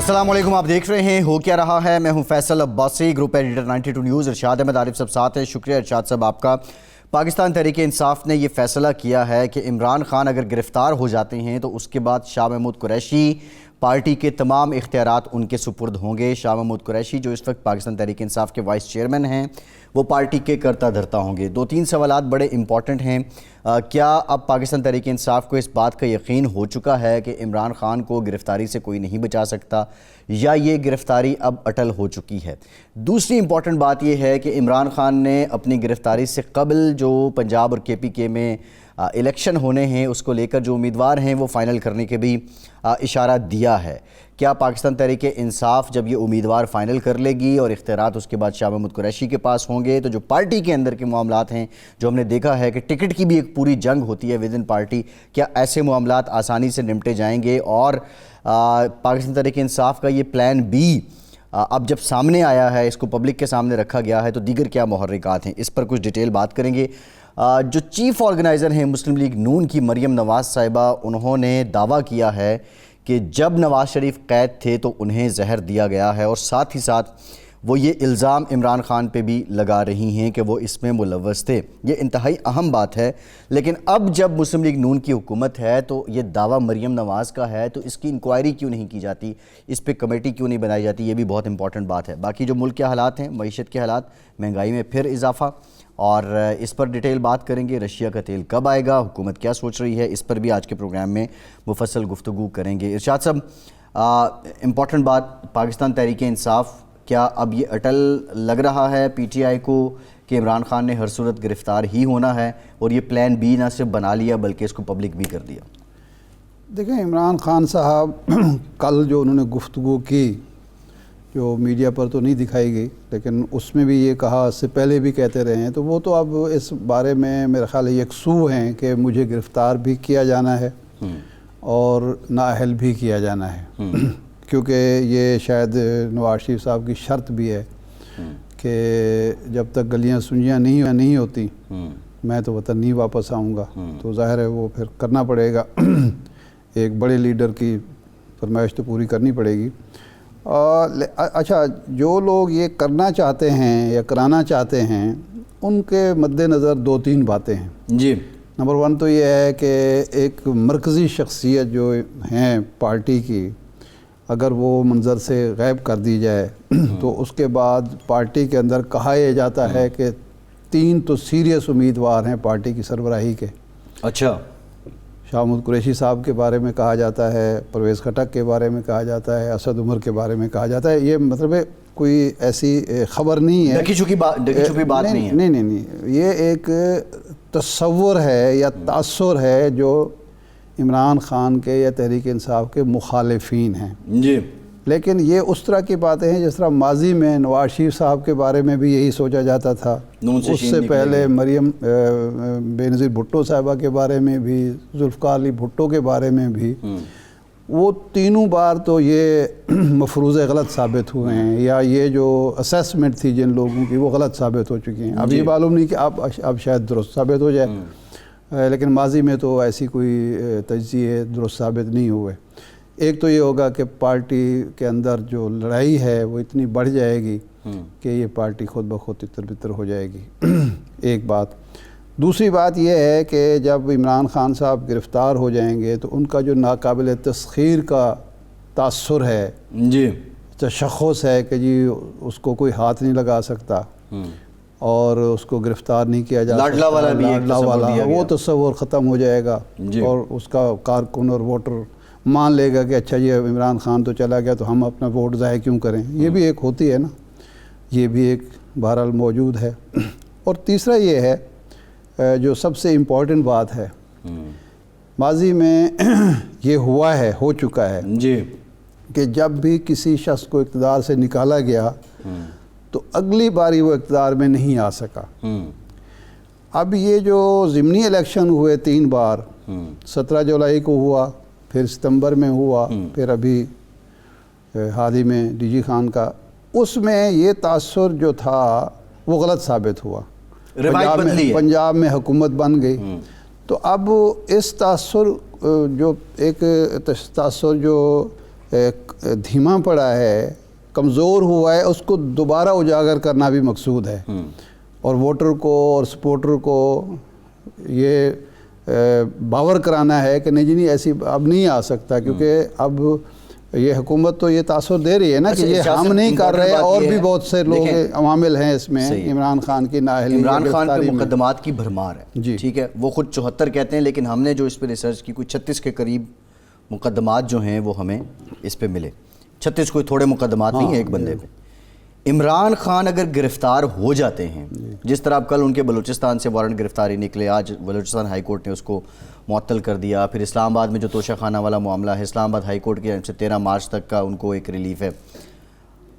السلام علیکم، آپ دیکھ رہے ہیں ہو کیا رہا ہے۔ میں ہوں Faisal Abbasi, group editor 92 news. Irshad Ahmed Arif sahab ساتھ ہیں۔ شکریہ ارشاد صاحب آپ کا۔ پاکستان تحریک انصاف نے یہ فیصلہ کیا ہے کہ عمران خان اگر گرفتار ہو جاتے ہیں تو اس کے بعد شاہ محمود قریشی پارٹی کے تمام اختیارات ان کے سپرد ہوں گے۔ شاہ محمود قریشی جو اس وقت پاکستان تحریک انصاف کے وائس چیئرمین ہیں، وہ پارٹی کے کرتا دھرتا ہوں گے۔ دو تین سوالات بڑے امپورٹنٹ ہیں۔ کیا اب پاکستان تحریک انصاف کو اس بات کا یقین ہو چکا ہے کہ عمران خان کو گرفتاری سے کوئی نہیں بچا سکتا، یا یہ گرفتاری اب اٹل ہو چکی ہے؟ دوسری امپورٹنٹ بات یہ ہے کہ عمران خان نے اپنی گرفتاری سے قبل جو پنجاب اور کے پی کے میں الیکشن ہونے ہیں اس کو لے کر جو امیدوار ہیں وہ فائنل کرنے کے بھی اشارہ دیا ہے۔ کیا پاکستان تحریک انصاف جب یہ امیدوار فائنل کر لے گی اور اختیارات اس کے بعد شاہ محمود قریشی کے پاس ہوں گے، تو جو پارٹی کے اندر کے معاملات ہیں، جو ہم نے دیکھا ہے کہ ٹکٹ کی بھی ایک پوری جنگ ہوتی ہے ود ان پارٹی، کیا ایسے معاملات آسانی سے نمٹے جائیں گے؟ اور پاکستان تحریک انصاف کا یہ پلان بی اب جب سامنے آیا ہے، اس کو پبلک کے سامنے رکھا گیا ہے، تو دیگر کیا محرکات ہیں، اس پر کچھ ڈیٹیل بات کریں گے۔ جو چیف آرگنائزر ہیں مسلم لیگ نون کی مریم نواز صاحبہ، انہوں نے دعویٰ کیا ہے کہ جب نواز شریف قید تھے تو انہیں زہر دیا گیا ہے، اور ساتھ ہی ساتھ وہ یہ الزام عمران خان پہ بھی لگا رہی ہیں کہ وہ اس میں ملوث تھے۔ یہ انتہائی اہم بات ہے، لیکن اب جب مسلم لیگ نون کی حکومت ہے تو یہ دعویٰ مریم نواز کا ہے، تو اس کی انکوائری کیوں نہیں کی جاتی، اس پہ کمیٹی کیوں نہیں بنائی جاتی؟ یہ بھی بہت امپورٹنٹ بات ہے۔ باقی جو ملک کے حالات ہیں، معیشت کے حالات، مہنگائی میں پھر اضافہ، اور اس پر ڈیٹیل بات کریں گے۔ رشیا کا تیل کب آئے گا، حکومت کیا سوچ رہی ہے، اس پر بھی آج کے پروگرام میں مفصل گفتگو کریں گے۔ ارشاد صاحب، امپورٹنٹ بات، پاکستان تحریک انصاف کیا اب یہ اٹل لگ رہا ہے پی ٹی آئی کو کہ عمران خان نے ہر صورت گرفتار ہی ہونا ہے، اور یہ پلان بی نہ صرف بنا لیا بلکہ اس کو پبلک بھی کر دیا؟ دیکھیں، عمران خان صاحب کل جو انہوں نے گفتگو کی، جو میڈیا پر تو نہیں دکھائی گئی لیکن اس میں بھی یہ کہا، اس سے پہلے بھی کہتے رہے ہیں، تو وہ تو اب اس بارے میں میرا خیال ہے یکسو ہیں کہ مجھے گرفتار بھی کیا جانا ہے اور نااہل بھی کیا جانا ہے، کیونکہ یہ شاید نواز شریف صاحب کی شرط بھی ہے کہ جب تک گلیاں سنجیاں نہیں ہوتی میں تو وطن نہیں واپس آؤں گا۔ تو ظاہر ہے وہ پھر کرنا پڑے گا، ایک بڑے لیڈر کی فرمائش تو پوری کرنی پڑے گی۔ اچھا، جو لوگ یہ کرنا چاہتے ہیں یا کرانا چاہتے ہیں، ان کے مد نظر دو تین باتیں ہیں جی۔ نمبر ون تو یہ ہے کہ ایک مرکزی شخصیت جو ہیں پارٹی کی، اگر وہ منظر سے غائب کر دی جائے تو اس کے بعد پارٹی کے اندر کہا یہ جاتا ہے کہ تین تو سیریس امیدوار ہیں پارٹی کی سربراہی کے۔ اچھا۔ شاہ محمود قریشی صاحب کے بارے میں کہا جاتا ہے، پرویز خٹک کے بارے میں کہا جاتا ہے، اسد عمر کے بارے میں کہا جاتا ہے۔ یہ مطلب کوئی ایسی خبر نہیں ہے، ڈکی چھپی بات نہیں ہے، نہیں، یہ ایک تصور ہے یا تاثر ہے جو عمران خان کے یا تحریک انصاف کے مخالفین ہیں۔ جی۔ لیکن یہ اس طرح کی باتیں ہیں جس طرح ماضی میں نواز شریف صاحب کے بارے میں بھی یہی سوچا جاتا تھا، اس سے پہلے مریم بے نظیر بھٹو صاحبہ کے بارے میں بھی، ذوالفقار علی بھٹو کے بارے میں بھی، وہ تینوں بار تو یہ مفروضے غلط ثابت ہوئے ہیں، یا یہ جو اسیسمنٹ تھی جن لوگوں کی وہ غلط ثابت ہو چکی ہیں۔ اب یہ معلوم نہیں کہ اب شاید درست ثابت ہو جائے، لیکن ماضی میں تو ایسی کوئی تجزیے درست ثابت نہیں ہوئے۔ ایک تو یہ ہوگا کہ پارٹی کے اندر جو لڑائی ہے وہ اتنی بڑھ جائے گی کہ یہ پارٹی خود بخود تتر بتر ہو جائے گی، ایک بات۔ دوسری بات یہ ہے کہ جب عمران خان صاحب گرفتار ہو جائیں گے تو ان کا جو ناقابل تسخیر کا تاثر ہے، جی، تشخص ہے کہ جی اس کو کوئی ہاتھ نہیں لگا سکتا اور اس کو گرفتار نہیں کیا جا سکتا، لاڈلا والا وہ تصور ختم ہو جائے گا، اور اس کا کارکن اور ووٹر مان لے گا کہ اچھا یہ عمران خان تو چلا گیا تو ہم اپنا ووٹ ضائع کیوں کریں۔ یہ بھی ایک ہوتی ہے نا، یہ بھی ایک بہرحال موجود ہے۔ اور تیسرا یہ ہے جو سب سے امپورٹنٹ بات ہے، ماضی میں یہ ہو چکا ہے جی کہ جب بھی کسی شخص کو اقتدار سے نکالا گیا تو اگلی باری وہ اقتدار میں نہیں آ سکا۔ اب یہ جو ضمنی الیکشن ہوئے 3 بار، 17 جولائی کو ہوا، پھر ستمبر میں ہوا، پھر ابھی حال ہی میں ڈی جی خان کا، اس میں یہ تاثر جو تھا وہ غلط ثابت ہوا، پنجاب میں حکومت بن گئی۔ تو اب اس تاثر جو ایک تاثر جو دھیما پڑا ہے، کمزور ہوا ہے، اس کو دوبارہ اجاگر کرنا بھی مقصود ہے، اور ووٹر کو اور سپورٹر کو یہ باور کرانا ہے کہ نہیں جی نہیں ایسی اب نہیں آ سکتا، کیونکہ اب یہ حکومت تو یہ تاثر دے رہی ہے نا کہ یہ ہم نہیں کر رہے، اور بھی بہت سے لوگ عوامل ہیں اس میں، عمران خان کی نااہلی، عمران خان پہ مقدمات کی بھرمار ہے جی، ٹھیک ہے، وہ خود 74 کہتے ہیں، لیکن ہم نے جو اس پہ ریسرچ کی کوئی 36 کے قریب مقدمات جو ہیں وہ ہمیں اس پہ ملے، 36 کوئی تھوڑے مقدمات نہیں ہیں ایک بندے پہ۔ عمران خان اگر گرفتار ہو جاتے ہیں، جس طرح اب کل ان کے بلوچستان سے وارنٹ گرفتاری نکلے، آج بلوچستان ہائی کورٹ نے اس کو معطل کر دیا، پھر اسلام آباد میں جو توشہ خانہ والا معاملہ ہے، اسلام آباد ہائی کورٹ کی جانب سے 13 مارچ تک کا ان کو ایک ریلیف ہے،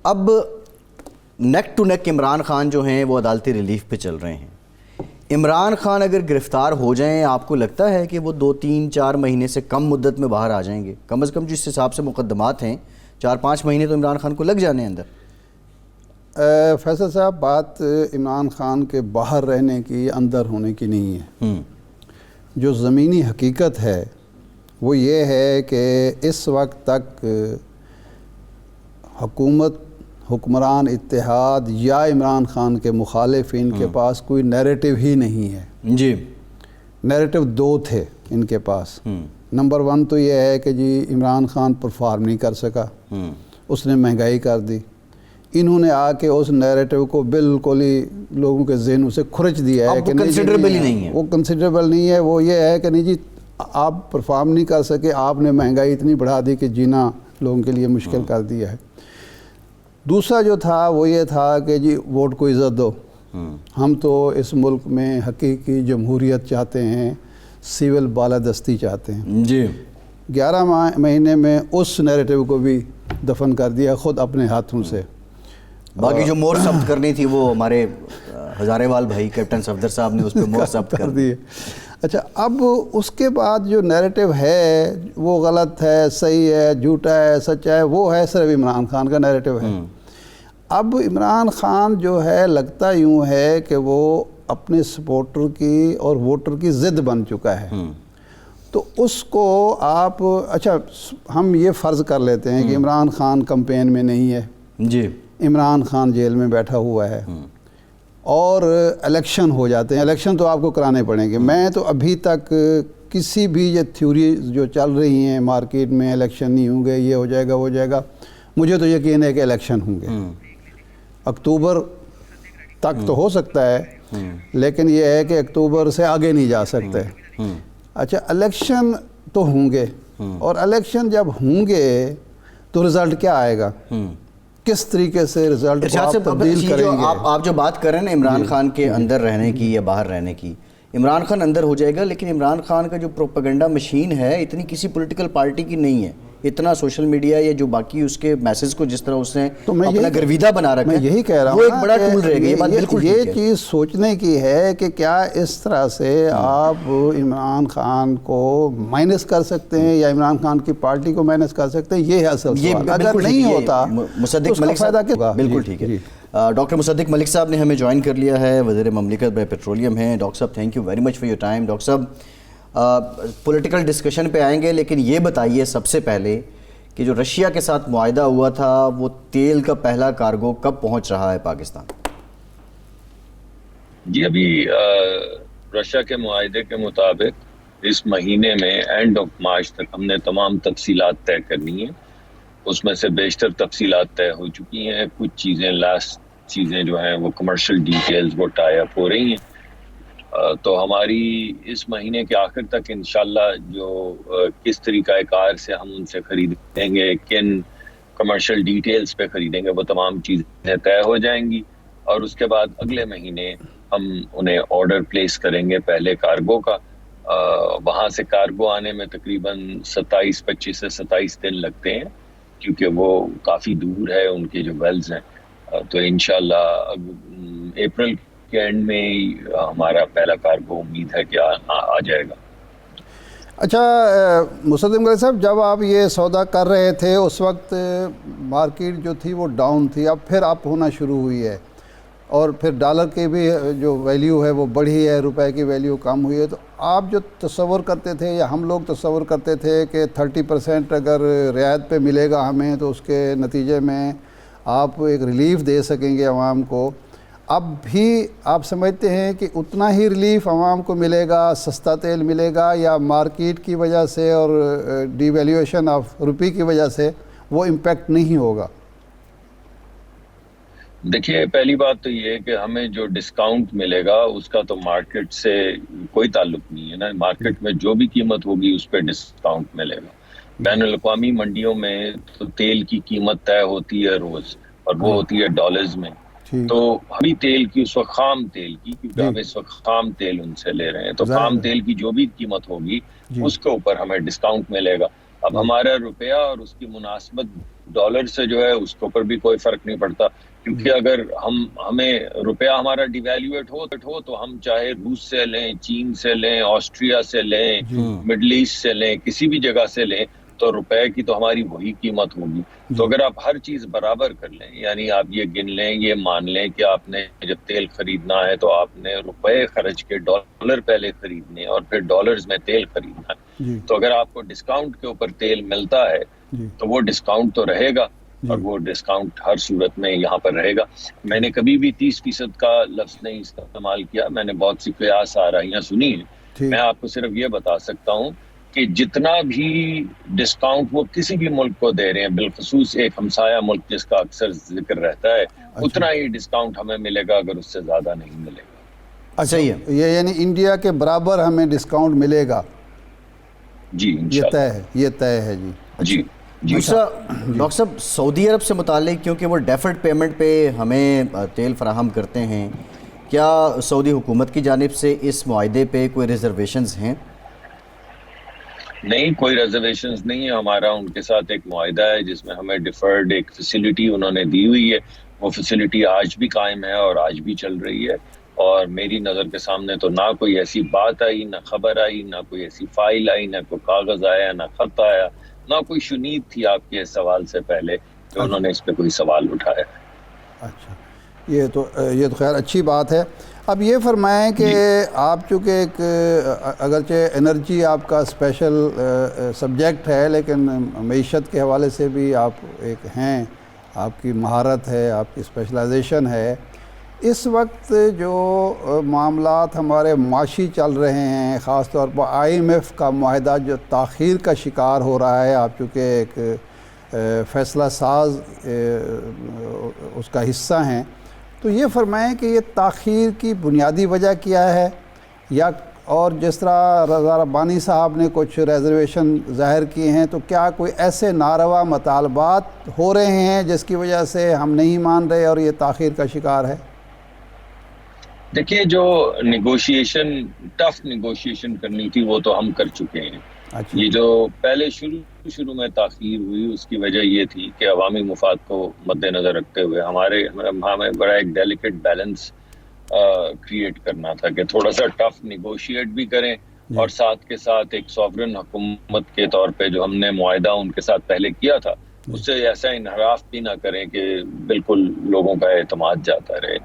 اب نیک ٹو نیک عمران خان جو ہیں وہ عدالتی ریلیف پہ چل رہے ہیں۔ عمران خان اگر گرفتار ہو جائیں، آپ کو لگتا ہے کہ وہ 2 3 4 مہینے سے کم مدت میں باہر آ جائیں گے؟ کم از کم جس حساب سے مقدمات ہیں 4 5 مہینے تو عمران خان کو لگ جانے اندر۔ فیصل صاحب، بات عمران خان کے باہر رہنے کی، اندر ہونے کی نہیں ہے، جو زمینی حقیقت ہے وہ یہ ہے کہ اس وقت تک حکمران اتحاد یا عمران خان کے مخالفین کے پاس کوئی نیریٹو ہی نہیں ہے جی۔ نیریٹو 2 تھے ان کے پاس۔ نمبر 1 تو یہ ہے کہ جی عمران خان پرفارم نہیں کر سکا، اس نے مہنگائی کر دی، انہوں نے آ کے اس نیریٹو کو بالکل ہی لوگوں کے ذہنوں سے کھرچ دیا ہے کہ کنسیڈریبل ہی نہیں ہے، وہ کنسیڈریبل نہیں ہے، وہ یہ ہے کہ نہیں جی آپ پرفارم نہیں کر سکے، آپ نے مہنگائی اتنی بڑھا دی کہ جینا لوگوں کے لیے مشکل کر دیا ہے۔ دوسرا جو تھا وہ یہ تھا کہ جی ووٹ کو عزت دو، ہم تو اس ملک میں حقیقی جمہوریت چاہتے ہیں، سول بالادستی چاہتے ہیں جی۔ 11 مہینے میں اس نیریٹو کو بھی دفن کر دیا خود اپنے ہاتھوں سے۔ باقی جو مور ثبت کرنی تھی وہ ہمارے ہزارے وال بھائی کیپٹن صفدر صاحب نے اس پہ مور ثبت کر دی۔ اچھا، اب اس کے بعد جو نیریٹو ہے وہ غلط ہے، صحیح ہے، جھوٹا ہے، سچا ہے، وہ ہے صرف عمران خان کا نیریٹو ہے۔ اب عمران خان جو ہے لگتا یوں ہے کہ وہ اپنے سپورٹر کی اور ووٹر کی ضد بن چکا ہے، تو اس کو آپ اچھا ہم یہ فرض کر لیتے ہیں کہ عمران خان کمپین میں نہیں ہے جی، عمران خان جیل میں بیٹھا ہوا ہے اور الیکشن ہو جاتے ہیں، الیکشن تو آپ کو کرانے پڑیں گے۔ میں تو ابھی تک کسی بھی یہ تھیوری جو چل رہی ہیں مارکیٹ میں، الیکشن نہیں ہوں گے، یہ ہو جائے گا وہ ہو جائے گا، مجھے تو یقین ہے کہ الیکشن ہوں گے، اکتوبر تک تو ہو سکتا ہے، لیکن یہ ہے کہ اکتوبر سے آگے نہیں جا سکتے۔ اچھا، الیکشن تو ہوں گے، اور الیکشن جب ہوں گے تو رزلٹ کیا آئے گا، کس طریقے سے رزلٹ کو آپ تبدیل کریں گے؟ آپ جو بات کر رہے ہیں نا عمران خان کے اندر رہنے کی یا باہر رہنے کی، عمران خان اندر ہو جائے گا، لیکن عمران خان کا جو پروپیگنڈا مشین ہے اتنی کسی پولیٹیکل پارٹی کی نہیں ہے، اتنا سوشل میڈیا یا جو باقی اس کے میسیج کو جس طرح اس نے اپنا گرویدہ بنا رکھا ہے، میں یہی کہہ رہا ہوں، وہ ایک بڑا ٹول رہے گا۔ یہ بات بالکل ٹھیک ہے، یہ چیز سوچنے کی ہے کہ کیا اس طرح سے آپ عمران خان کو مائنس کر سکتے ہیں یا عمران خان کی پارٹی کو مائنس کر سکتے ہیں، یہ ہے اصل سوال۔ اگر نہیں ہوتا تو اس کا فائدہ کیا ہوگا؟ بالکل ٹھیک ہے۔ ڈاکٹر مصدق ملک صاحب نے ہمیں جوائن کر لیا ہے، وزیر مملکت برائے پیٹرولیم ہیں۔ ڈاکٹر صاحب thank you very much for your time. Doctor صاحب پولیٹیکل ڈسکشن پہ آئیں گے، لیکن یہ بتائیے سب سے پہلے کہ جو رشیا کے ساتھ معاہدہ ہوا تھا وہ تیل کا پہلا کارگو کب پہنچ رہا ہے پاکستان؟ جی، ابھی رشیا کے معاہدے کے مطابق اس مہینے میں اینڈ آف مارچ تک ہم نے تمام تفصیلات طے کرنی ہیں، اس میں سے بیشتر تفصیلات طے ہو چکی ہیں، کچھ چیزیں لاسٹ چیزیں جو ہیں وہ کمرشل ڈیٹیلز وہ ٹائی اپ ہو رہی ہیں، تو ہماری اس مہینے کے آخر تک انشاءاللہ جو کس طریقہ کار سے ہم ان سے خریدیں گے، کن کمرشل ڈیٹیلز پہ خریدیں گے، وہ تمام چیزیں طے ہو جائیں گی، اور اس کے بعد اگلے مہینے ہم انہیں آرڈر پلیس کریں گے پہلے کارگو کا۔ وہاں سے کارگو آنے میں تقریباً 25 سے 27 دن لگتے ہیں، کیونکہ وہ کافی دور ہے ان کے جو ویلز ہیں، تو انشاءاللہ اپریل کے اینڈ میں ہمارا پہلا کارگو امید ہے کہ آ جائے گا۔ اچھا مصدق ملک صاحب، جب آپ یہ سودا کر رہے تھے اس وقت مارکیٹ جو تھی وہ ڈاؤن تھی، اب پھر اپ ہونا شروع ہوئی ہے، اور پھر ڈالر کی بھی جو ویلیو ہے وہ بڑھی ہے، روپے کی ویلیو کم ہوئی ہے. تو آپ جو تصور کرتے تھے یا ہم لوگ تصور کرتے تھے کہ 30% اگر رعایت پہ ملے گا ہمیں تو اس کے نتیجے میں آپ ایک ریلیف دے سکیں گے عوام کو، اب بھی آپ سمجھتے ہیں کہ اتنا ہی ریلیف عوام کو ملے گا، سستا تیل ملے گا، یا مارکیٹ کی وجہ سے اور ڈی ویلیویشن آف روپی کی وجہ سے وہ امپیکٹ نہیں ہوگا؟ دیکھیے، پہلی بات تو یہ ہے کہ ہمیں جو ڈسکاؤنٹ ملے گا اس کا تو مارکیٹ سے کوئی تعلق نہیں ہے نا. مارکیٹ میں جو بھی قیمت ہوگی اس پہ ڈسکاؤنٹ ملے گا. بین الاقوامی منڈیوں میں تو تیل کی قیمت طے ہوتی ہے روز، اور وہ ہوتی ہے ڈالرز میں. تو ہمیں تیل کی اس وقت خام تیل کی، کیونکہ ہم اس وقت خام تیل ان سے لے رہے ہیں، تو خام تیل کی جو بھی قیمت ہوگی اس کے اوپر ہمیں ڈسکاؤنٹ ملے گا. اب ہمارا روپیہ اور اس کی مناسبت ڈالر سے جو ہے اس کے اوپر بھی کوئی فرق نہیں پڑتا، کیونکہ اگر ہمیں روپیہ ہمارا ڈیویلیویٹ ہو تو ہم چاہے روس سے لیں، چین سے لیں، آسٹریا سے لیں، مڈل ایسٹ سے لیں، کسی بھی جگہ سے لیں، تو روپے کی تو ہماری وہی قیمت ہوگی. تو اگر آپ ہر چیز برابر کر لیں، یعنی آپ یہ گن لیں، یہ مان لیں کہ آپ نے جب تیل خریدنا ہے تو آپ نے روپے خرچ کے ڈالر پہلے خریدنے اور پھر ڈالرز میں تیل خریدنا ہے، تو اگر آپ کو ڈسکاؤنٹ کے اوپر تیل ملتا ہے تو وہ ڈسکاؤنٹ تو رہے گا، اور وہ ڈسکاؤنٹ ہر صورت میں یہاں پر رہے گا. میں نے کبھی بھی 30% کا لفظ نہیں استعمال کیا. میں نے بہت سی قیاس آرائیاں سنی ہیں. میں آپ کو صرف یہ بتا سکتا ہوں کہ جتنا بھی ڈسکاؤنٹ وہ کسی بھی ملک کو دے رہے ہیں، بالخصوص ایک ہمسایہ ملک جس کا اکثر ذکر رہتا ہے، اتنا ہی ڈسکاؤنٹ ہمیں ملے گا، اگر اس سے زیادہ نہیں ملے گا. اچھا، یہ یعنی انڈیا کے برابر ہمیں ڈسکاؤنٹ ملے گا؟ جی یہ طے ہے. جی. دوسرا ڈاکٹر صاحب، سعودی عرب سے متعلق، کیونکہ وہ ڈیفرڈ پیمنٹ پہ ہمیں تیل فراہم کرتے ہیں، کیا سعودی حکومت کی جانب سے اس معاہدے پہ کوئی ریزرویشنز ہیں؟ نہیں، کوئی ریزرویشنز نہیں ہے. ہمارا ان کے ساتھ ایک معاہدہ ہے جس میں ہمیں ڈیفرڈ ایک فیسلٹی انہوں نے دی ہوئی ہے. وہ فیسلٹی آج بھی قائم ہے اور آج بھی چل رہی ہے. اور میری نظر کے سامنے تو نہ کوئی ایسی بات آئی، نہ خبر آئی، نہ کوئی ایسی فائل آئی، نہ کوئی کاغذ آیا، نہ خط آیا، نہ کوئی شنید تھی آپ کے سوال سے پہلے کہ انہوں نے اس پہ کوئی سوال اٹھایا. اچھا، یہ تو خیر اچھی بات ہے. اب یہ فرمائیں کہ آپ چونکہ ایک اگرچہ انرجی آپ کا اسپیشل سبجیکٹ ہے، لیکن معیشت کے حوالے سے بھی آپ ایک ہیں، آپ کی مہارت ہے، آپ کی اسپیشلائزیشن ہے. اس وقت جو معاملات ہمارے معاشی چل رہے ہیں، خاص طور پر IMF کا معاہدہ جو تاخیر کا شکار ہو رہا ہے، آپ چونکہ ایک فیصلہ ساز اس کا حصہ ہیں، تو یہ فرمائیں کہ یہ تاخیر کی بنیادی وجہ کیا ہے؟ یا اور جس طرح رضا ربانی صاحب نے کچھ ریزرویشن ظاہر کیے ہیں، تو کیا کوئی ایسے ناروا مطالبات ہو رہے ہیں جس کی وجہ سے ہم نہیں مان رہے اور یہ تاخیر کا شکار ہے؟ دیکھیے، جو ٹف نیگوشیشن کرنی تھی وہ تو ہم کر چکے ہیں. یہ جو پہلے شروع میں تاخیر ہوئی، اس کی وجہ یہ تھی کہ عوامی مفاد کو مد نظر رکھتے ہوئے ہمیں بڑا ایک ڈیلیکیٹ بیلنس کریٹ کرنا تھا کہ تھوڑا سا ٹف نیگوشیٹ بھی کریں، اور ساتھ کے ساتھ ایک سوورن حکومت کے طور پہ جو ہم نے معاہدہ ان کے ساتھ پہلے کیا تھا اس سے ایسا انحراف بھی نہ کریں کہ بالکل لوگوں کا اعتماد جاتا رہے.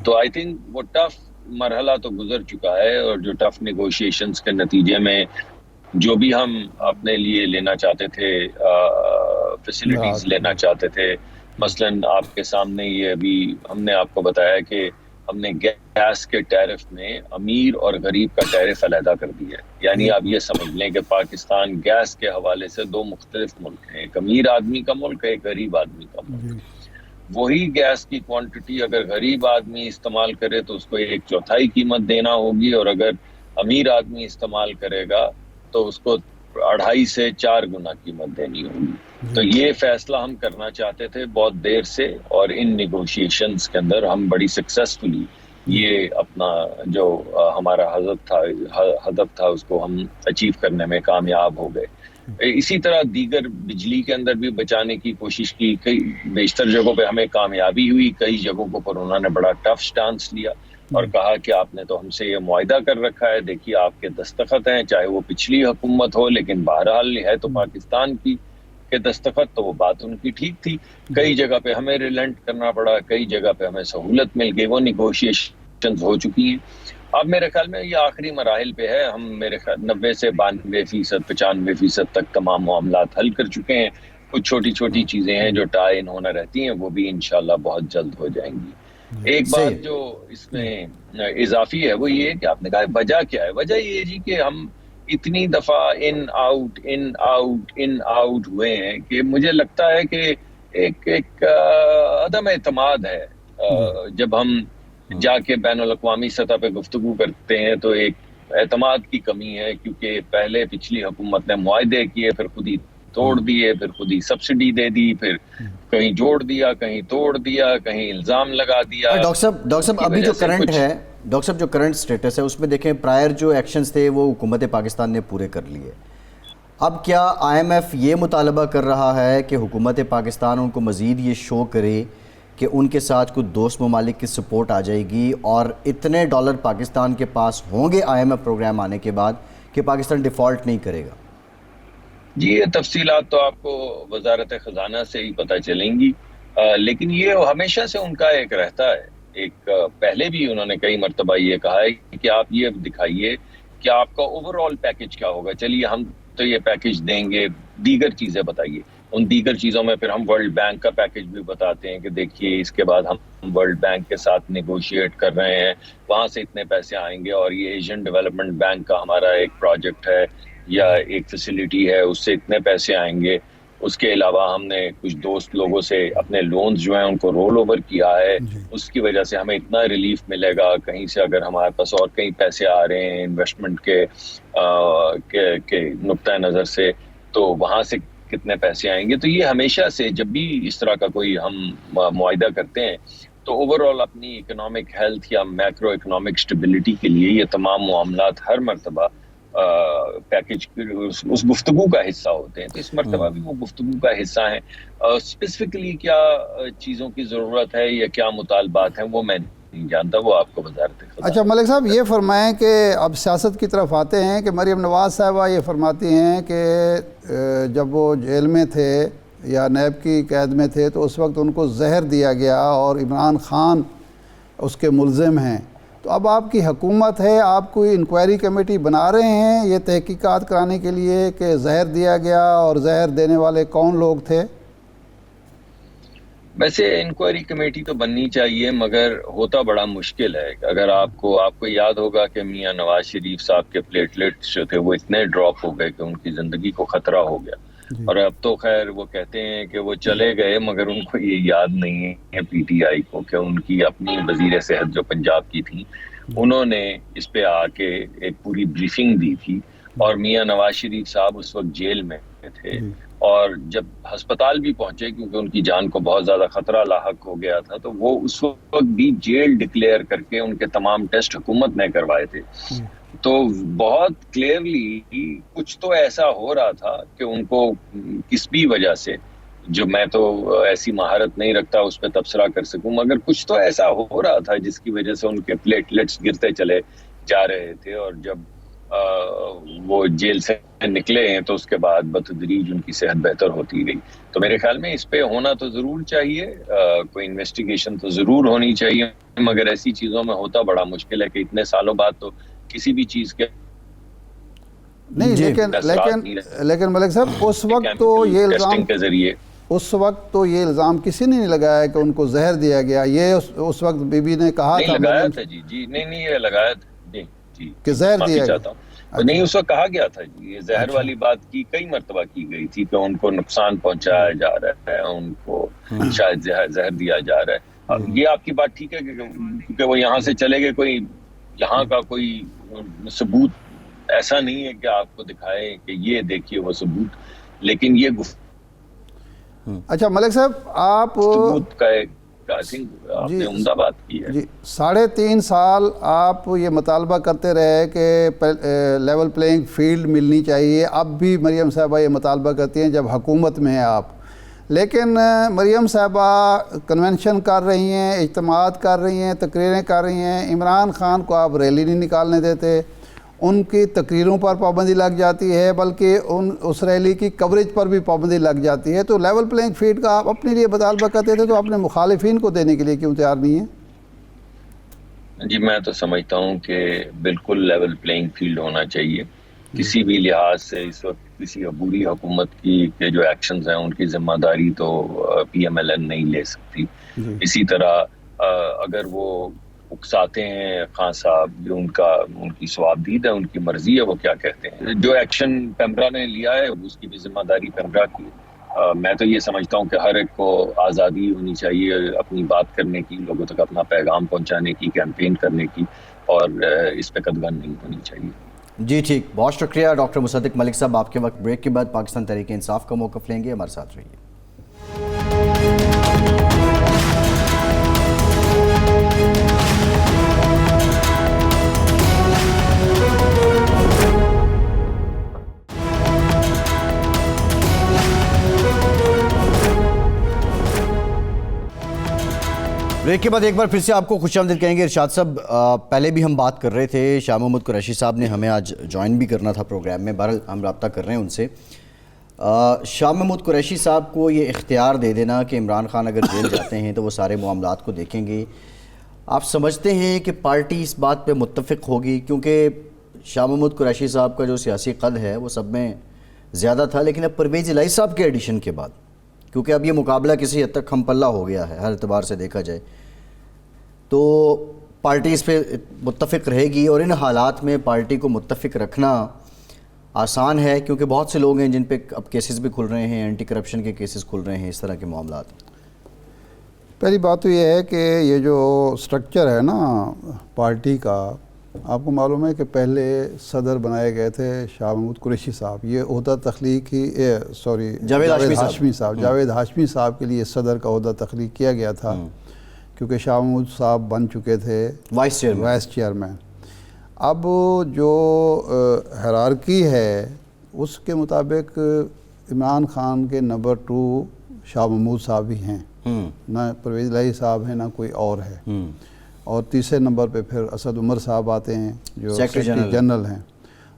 تو آئی تھنک وہ ٹف مرحلہ تو گزر چکا ہے، اور جو ٹف نیگوشیشنز کے نتیجے میں جو بھی ہم اپنے لیے لینا چاہتے تھے، فیسلٹیز لینا چاہتے تھے، مثلاً آپ کے سامنے یہ ابھی ہم نے آپ کو بتایا کہ ہم نے گیس کے ٹیرف میں امیر اور غریب کا ٹیرف علیحدہ کر دیا ہے. یعنی آپ یہ سمجھ لیں کہ پاکستان گیس کے حوالے سے دو مختلف ملک ہیں، ایک امیر آدمی کا ملک ہے، ایک غریب آدمی کا ملک. وہی گیس کی کوانٹٹی اگر غریب آدمی استعمال کرے تو اس کو 1/4 قیمت دینا ہوگی، اور اگر امیر آدمی استعمال کرے گا تو اس کو 2.5 سے 4 گنا قیمت دینی ہوگی. تو یہ فیصلہ ہم کرنا چاہتے تھے بہت دیر سے، اور ان نیگوشیشنز کے اندر ہم بڑی سکسیسفلی یہ اپنا جو ہمارا ہدف تھا اس کو ہم اچیو کرنے میں کامیاب ہو گئے. اسی طرح دیگر بجلی کے اندر بھی بچانے کی کوشش کی، کئی بیشتر جگہوں پہ ہمیں کامیابی ہوئی، کئی جگہوں پر انہوں نے بڑا ٹف سٹانس لیا اور کہا کہ آپ نے تو ہم سے یہ معاہدہ کر رکھا ہے، دیکھیے آپ کے دستخط ہیں، چاہے وہ پچھلی حکومت ہو، لیکن بہرحال ہے تو پاکستان کی. کے دستخط، تو وہ بات ان کی ٹھیک تھی. کئی جگہ پہ ہمیں ریلنٹ کرنا پڑا، کئی جگہ پہ ہمیں سہولت مل گئی، وہ نیگوشیشن ہو چکی ہیں. اب میرے خیال میں یہ آخری مراحل پہ ہے. ہم میرے خیال 90 سے 92%، 95% تک تمام معاملات حل کر چکے ہیں. کچھ چھوٹی چھوٹی چیزیں ہیں جو ٹائی ان ہونا رہتی ہیں، وہ بھی انشاءاللہ بہت جلد ہو جائیں گی. ایک بات جو اس میں اضافی ہے وہ یہ ہے کہ آپ نے کہا وجہ کیا ہے. وجہ یہ ہے جی کہ ہم اتنی دفعہ ان آؤٹ ہوئے ہیں کہ مجھے لگتا ہے کہ ایک عدم اعتماد ہے. جب ہم جا کے بین الاقوامی سطح پہ گفتگو کرتے ہیں تو ایک اعتماد کی کمی ہے، کیونکہ پہلے پچھلی حکومت نے معاہدے کیے، پھر خود ہی توڑ دیے، پھر خود ہی سبسڈی دے دی، پھر کہیں جوڑ دیا، کہیں توڑ دیا، کہیں الزام لگا دیا. ڈاکٹر صاحب ابھی جو کرنٹ ہے، ڈاکٹر صاحب جو کرنٹ سٹیٹس ہے اس میں دیکھیں پرائر جو ایکشنز تھے وہ حکومت پاکستان نے پورے کر لیے. اب کیا آئی ایم ایف یہ مطالبہ کر رہا ہے کہ حکومت پاکستان ان کو مزید یہ شو کرے کہ ان کے ساتھ کچھ دوست ممالک کی سپورٹ آ جائے گی اور اتنے ڈالر پاکستان کے پاس ہوں گے آئی ایم ایف پروگرام آنے کے بعد کہ پاکستان ڈیفالٹ نہیں کرے گا؟ جی یہ تفصیلات تو آپ کو وزارت خزانہ سے ہی پتہ چلیں گی، لیکن یہ ہمیشہ سے ان کا ایک رہتا ہے. ایک پہلے بھی انہوں نے کئی مرتبہ یہ کہا ہے کہ آپ یہ دکھائیے کہ آپ کا اوور آل پیکج کیا ہوگا. چلیے ہم تو یہ پیکج دیں گے، دیگر چیزیں بتائیے. ان دیگر چیزوں میں پھر ہم ورلڈ بینک کا پیکج بھی بتاتے ہیں کہ دیکھیے اس کے بعد ہم ورلڈ بینک کے ساتھ نیگوشیٹ کر رہے ہیں، وہاں سے اتنے پیسے آئیں گے، اور یہ ایشین ڈیولپمنٹ بینک کا ہمارا ایک پروجیکٹ ہے یا ایک فیسلٹی ہے، اس سے اتنے پیسے آئیں گے. اس کے علاوہ ہم نے کچھ دوست لوگوں سے اپنے لونز جو ہیں ان کو رول اوور کیا ہے، اس کی وجہ سے ہمیں اتنا ریلیف ملے گا. کہیں سے اگر ہمارے پاس اور کئی پیسے آ رہے ہیں انویسٹمنٹ کے نقطۂ نظر سے، تو وہاں سے کتنے پیسے آئیں گے. تو یہ ہمیشہ سے جب بھی اس طرح کا کوئی ہم معاہدہ کرتے ہیں تو اوور آل اپنی اکنامک ہیلتھ یا میکرو اکنامک اسٹیبلٹی کے لیے یہ تمام معاملات ہر مرتبہ پیکج اس گفتگو کا حصہ ہوتے ہیں. تو اس مرتبہ بھی وہ گفتگو کا حصہ ہیں. اسپیسیفکلی کیا چیزوں کی ضرورت ہے یا کیا مطالبات ہیں وہ میں نہیں جانتا، وہ آپ کو وزارت خزانہ. اچھا ملک صاحب یہ فرمائیں کہ اب سیاست کی طرف آتے ہیں کہ مریم نواز صاحبہ یہ فرماتی ہیں کہ جب وہ جیل میں تھے یا نیب کی قید میں تھے تو اس وقت ان کو زہر دیا گیا اور عمران خان اس کے ملزم ہیں. تو اب آپ کی حکومت ہے، آپ کوئی انکوائری کمیٹی بنا رہے ہیں یہ تحقیقات کرانے کے لیے کہ زہر دیا گیا اور زہر دینے والے کون لوگ تھے؟ ویسے انکوائری کمیٹی تو بننی چاہیے، مگر ہوتا بڑا مشکل ہے. اگر آپ کو یاد ہوگا کہ میاں نواز شریف صاحب کے پلیٹلیٹس جو تھے وہ اتنے ڈراپ ہو گئے کہ ان کی زندگی کو خطرہ ہو گیا. اور اب تو خیر وہ کہتے ہیں کہ وہ چلے گئے، مگر ان کو یہ یاد نہیں ہے پی ٹی آئی کو کہ ان کی اپنی وزیر صحت جو پنجاب کی تھی انہوں نے اس پہ آ کے ایک پوری بریفنگ دی تھی. اور میاں نواز شریف صاحب اس وقت جیل میں تھے، اور جب ہسپتال بھی پہنچے کیونکہ ان کی جان کو بہت زیادہ خطرہ لاحق ہو گیا تھا، تو وہ اس وقت بھی جیل ڈکلیئر کر کے ان کے تمام ٹیسٹ حکومت نے کروائے تھے. تو بہت کلیئرلی کچھ تو ایسا ہو رہا تھا کہ ان کو کس بھی وجہ سے، جو میں تو ایسی مہارت نہیں رکھتا اس پہ تبصرہ کر سکوں، مگر کچھ تو ایسا ہو رہا تھا جس کی وجہ سے ان کے پلیٹلیٹس گرتے چلے جا رہے تھے. اور جب وہ جیل سے نکلے ہیں تو اس کے بعد بتدریج ان کی صحت بہتر ہوتی گئی. تو میرے خیال میں اس پہ ہونا تو ضرور چاہیے، کوئی انویسٹیگیشن تو ضرور ہونی چاہیے، مگر ایسی چیزوں میں ہوتا بڑا مشکل ہے کہ اتنے سالوں بعد تو کسی بھی چیز کے نہیں. لیکن ملک صاحب اس وقت تو یہ الزام کے ذریعے یہ الزام کسی نے نہیں لگایا کہ ان کو زہر دیا گیا. یہ اس وقت بی بی نے کہا تھا، لگایا تھا جی نہیں یہ لگایا تھا جی کہ زہر دیا گیا. نہیں اس وقت کہا گیا تھا جی، یہ زہر والی بات کی کئی مرتبہ کی گئی تھی کہ ان کو نقصان پہنچایا جا رہا ہے، ان کو شاید زہر دیا جا رہا ہے. یہ آپ کی بات ٹھیک ہے کیونکہ وہ یہاں سے چلے گئے، کوئی یہاں کا کوئی ثبوت ایسا نہیں ہے کہ آپ کو دکھائے کہ یہ دیکھیے وہ ثبوت، لیکن یہ اچھا ملک صاحب آپ ثبوت کا ایک آپ نے عمدہ بات کی ہے. جی 3.5 سال آپ یہ مطالبہ کرتے رہے کہ لیول پلینگ فیلڈ ملنی چاہیے. اب بھی مریم صاحبہ یہ مطالبہ کرتی ہیں جب حکومت میں ہیں آپ، لیکن مریم صاحبہ کنونشن کر رہی ہیں، اجتماعات کر رہی ہیں، تقریریں کر رہی ہیں. عمران خان کو آپ ریلی نہیں نکالنے دیتے، ان کی تقریروں پر پابندی لگ جاتی ہے، بلکہ اس ریلی کی کوریج پر بھی پابندی لگ جاتی ہے. تو لیول پلینگ فیلڈ کا آپ اپنے لیے مطالبہ کرتے تھے تو اپنے مخالفین کو دینے کے لیے کیوں تیار نہیں ہیں؟ جی میں تو سمجھتا ہوں کہ بالکل لیول پلینگ فیلڈ ہونا چاہیے. کسی بھی لحاظ سے اس وقت کسی عبوری حکومت کی کے جو ایکشنز ہیں ان کی ذمہ داری تو پی ایم ایل این نہیں لے سکتی. اسی طرح اگر وہ اکساتے ہیں خان صاحب، جو ان کی ثوابدید ہے، ان کی مرضی ہے وہ کیا کہتے ہیں. جو ایکشن پیمرا نے لیا ہے اس کی بھی ذمہ داری پیمرا کی. میں تو یہ سمجھتا ہوں کہ ہر ایک کو آزادی ہونی چاہیے اپنی بات کرنے کی، لوگوں تک اپنا پیغام پہنچانے کی، کیمپین کرنے کی، اور اس پہ قدغن نہیں ہونی چاہیے. جی ٹھیک، بہت شکریہ ڈاکٹر مصدق ملک صاحب. آپ کے وقت بریک کے بعد پاکستان تحریک انصاف کا موقف لیں گے، ہمارے ساتھ رہیے. بریک کے بعد ایک بار پھر سے آپ کو خوش آمدید کہیں گے. ارشاد صاحب، پہلے بھی ہم بات کر رہے تھے، شاہ محمود قریشی صاحب نے ہمیں آج جوائن بھی کرنا تھا پروگرام میں، بہرحال ہم رابطہ کر رہے ہیں ان سے. شاہ محمود قریشی صاحب کو یہ اختیار دے دینا کہ عمران خان اگر جیل جاتے ہیں تو وہ سارے معاملات کو دیکھیں گے، آپ سمجھتے ہیں کہ پارٹی اس بات پہ متفق ہوگی؟ کیونکہ شاہ محمود قریشی صاحب کا جو سیاسی قد ہے وہ سب میں زیادہ تھا، لیکن اب پرویز الہی صاحب کے ایڈیشن کے بعد، کیونکہ اب یہ مقابلہ کسی حد تک ہم پلہ ہو گیا ہے ہر اعتبار سے دیکھا جائے، تو پارٹی اس پہ متفق رہے گی. اور ان حالات میں پارٹی کو متفق رکھنا آسان ہے، کیونکہ بہت سے لوگ ہیں جن پہ اب کیسز بھی کھل رہے ہیں، اینٹی کرپشن کے کیسز کھل رہے ہیں، اس طرح کے معاملات. پہلی بات تو یہ ہے کہ یہ جو سٹرکچر ہے نا پارٹی کا، آپ کو معلوم ہے کہ پہلے صدر بنائے گئے تھے شاہ محمود قریشی صاحب. یہ عہدہ تخلیق ہی جاوید ہاشمی صاحب کے لیے صدر کا عہدہ تخلیق کیا گیا تھا، کیونکہ شاہ محمود صاحب بن چکے تھے وائس چیئرمین. اب جو ہیرارکی ہے اس کے مطابق عمران خان کے نمبر 2 شاہ محمود صاحب ہی ہیں، نہ پرویز الہی صاحب ہیں، نہ کوئی اور ہے. اور تیسرے نمبر پہ پھر اسد عمر صاحب آتے ہیں جو سیکرٹری جنرل ہیں.